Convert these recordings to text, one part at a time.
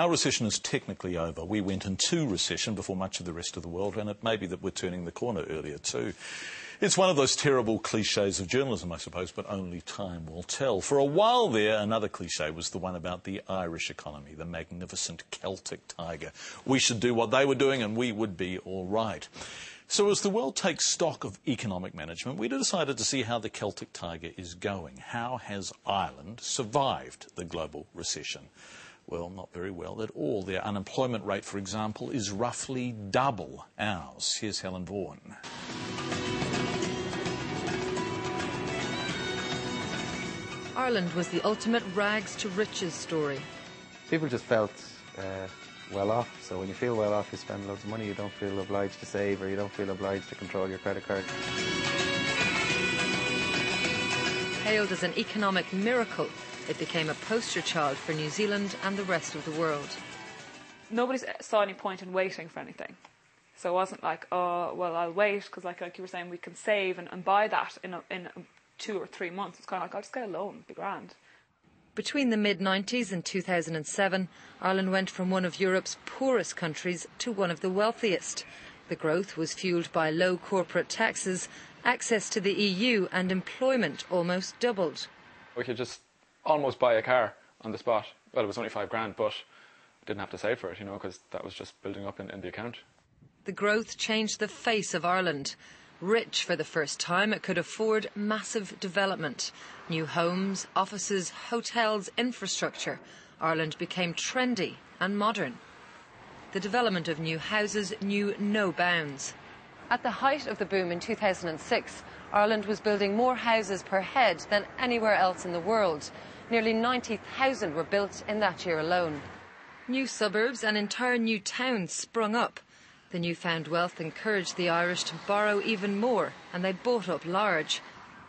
Our recession is technically over. We went into recession before much of the rest of the world, and it may be that we're turning the corner earlier too. It's one of those terrible cliches of journalism, I suppose, but only time will tell. For a while there, another cliche was the one about the Irish economy, the magnificent Celtic Tiger. We should do what they were doing and we would be all right. So as the world takes stock of economic management, we decided to see how the Celtic Tiger is going. How has Ireland survived the global recession? Well, not very well at all. Their unemployment rate, for example, is roughly double ours. Here's Helen Vaughan. Ireland was the ultimate rags to riches story. People just felt well off, so when you feel well off you spend loads of money, you don't feel obliged to save or you don't feel obliged to control your credit card. Hailed as an economic miracle, it became a poster child for New Zealand and the rest of the world. Nobody saw any point in waiting for anything. So it wasn't like, oh, well, I'll wait, because like you were saying, we can save and buy that in 2 or 3 months. It's kind of like, I'll just get a loan, it'll be grand. Between the mid-90s and 2007, Ireland went from one of Europe's poorest countries to one of the wealthiest. The growth was fuelled by low corporate taxes, access to the EU and employment almost doubled. We could just almost buy a car on the spot. Well, it was only $5,000, but I didn't have to save for it, because that was just building up in the account. The growth changed the face of Ireland. Rich for the first time, it could afford massive development. New homes, offices, hotels, infrastructure. Ireland became trendy and modern. The development of new houses knew no bounds. At the height of the boom in 2006, Ireland was building more houses per head than anywhere else in the world. Nearly 90,000 were built in that year alone. New suburbs and entire new towns sprung up. The newfound wealth encouraged the Irish to borrow even more, and they bought up large.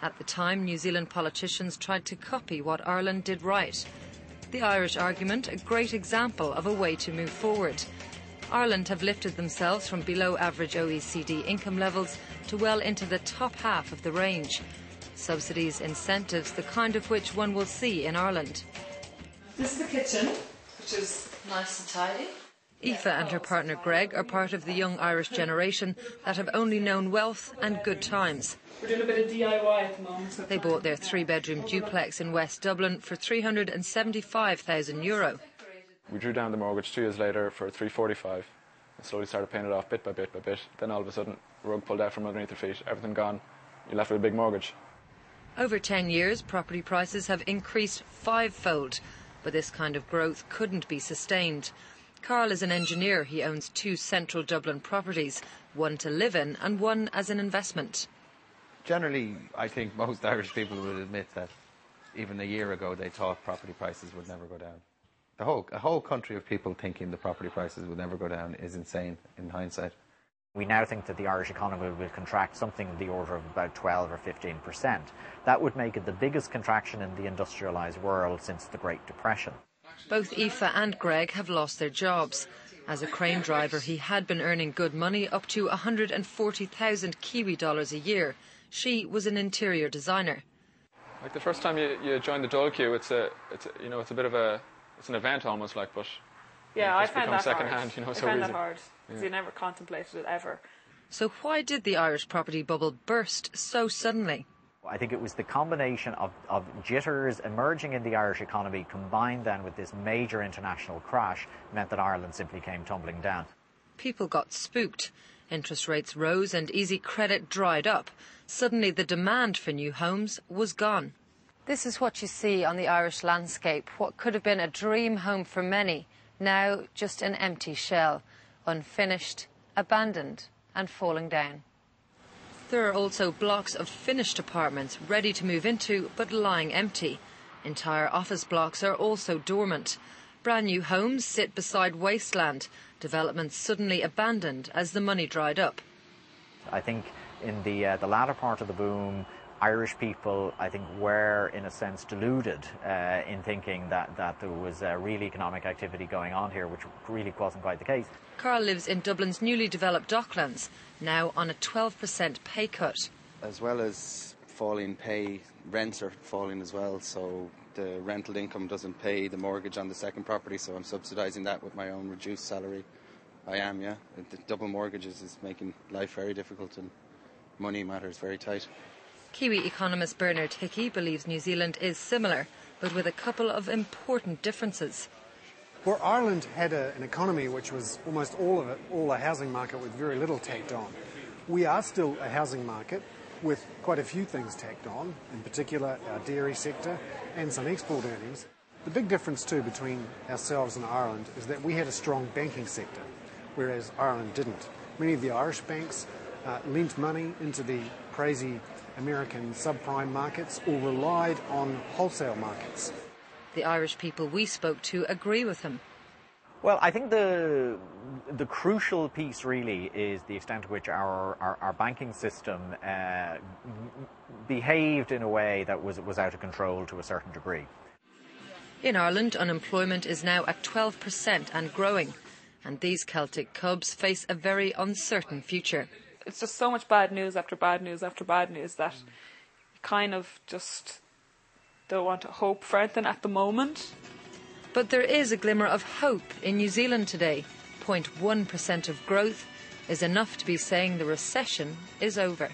At the time, New Zealand politicians tried to copy what Ireland did right. The Irish argument, a great example of a way to move forward. Ireland have lifted themselves from below average OECD income levels to well into the top half of the range. Subsidies, incentives, the kind of which one will see in Ireland. This is the kitchen, which is nice and tidy. Aoife and her partner Greg are part of the young Irish generation that have only known wealth and good times. We're doing a bit of DIY at the moment. They bought their 3-bedroom duplex in West Dublin for €375,000. We drew down the mortgage 2 years later for $345,000 and slowly started paying it off bit by bit by bit. Then all of a sudden, the rug pulled out from underneath your feet, everything gone, you're left with a big mortgage. Over 10 years, property prices have increased 5-fold, but this kind of growth couldn't be sustained. Carl is an engineer. He owns 2 central Dublin properties, one to live in and one as an investment. Generally, I think most Irish people would admit that even a year ago they thought property prices would never go down. A whole country of people thinking the property prices would never go down is insane in hindsight. We now think that the Irish economy will contract something in the order of about 12 or 15%. That would make it the biggest contraction in the industrialised world since the Great Depression. Both Aoife and Greg have lost their jobs. As a crane driver, he had been earning good money, up to 140,000 Kiwi dollars a year. She was an interior designer. Like the first time you join the dole queue, it's a bit of it's an event almost, like, but yeah, I found that second-hand, hard. I found that hard because you never contemplated it ever. So why did the Irish property bubble burst so suddenly? I think it was the combination of jitters emerging in the Irish economy combined then with this major international crash meant that Ireland simply came tumbling down. People got spooked. Interest rates rose and easy credit dried up. Suddenly the demand for new homes was gone. This is what you see on the Irish landscape. What could have been a dream home for many, now just an empty shell, unfinished, abandoned and falling down. There are also blocks of finished apartments ready to move into but lying empty. Entire office blocks are also dormant. Brand new homes sit beside wasteland, developments suddenly abandoned as the money dried up. I think in the latter part of the boom, Irish people, I think, were in a sense deluded in thinking that there was real economic activity going on here, which really wasn't quite the case. Carl lives in Dublin's newly developed Docklands, now on a 12% pay cut. As well as falling pay, rents are falling as well, so the rental income doesn't pay the mortgage on the second property, so I'm subsidising that with my own reduced salary. I am, yeah. The double mortgages is making life very difficult, and money matters very tight. Kiwi economist Bernard Hickey believes New Zealand is similar, but with a couple of important differences. Where Ireland had an economy which was almost all a housing market with very little tacked on, we are still a housing market with quite a few things tacked on, in particular our dairy sector and some export earnings. The big difference too between ourselves and Ireland is that we had a strong banking sector, whereas Ireland didn't. Many of the Irish banks lent money into the crazy American subprime markets or relied on wholesale markets. The Irish people we spoke to agree with him. Well, I think the crucial piece really is the extent to which our banking system behaved in a way that was out of control to a certain degree. In Ireland, unemployment is now at 12% and growing, and these Celtic cubs face a very uncertain future. It's just so much bad news after bad news after bad news that you kind of just don't want to hope for anything at the moment. But there is a glimmer of hope in New Zealand today. 0.1% of growth is enough to be saying the recession is over.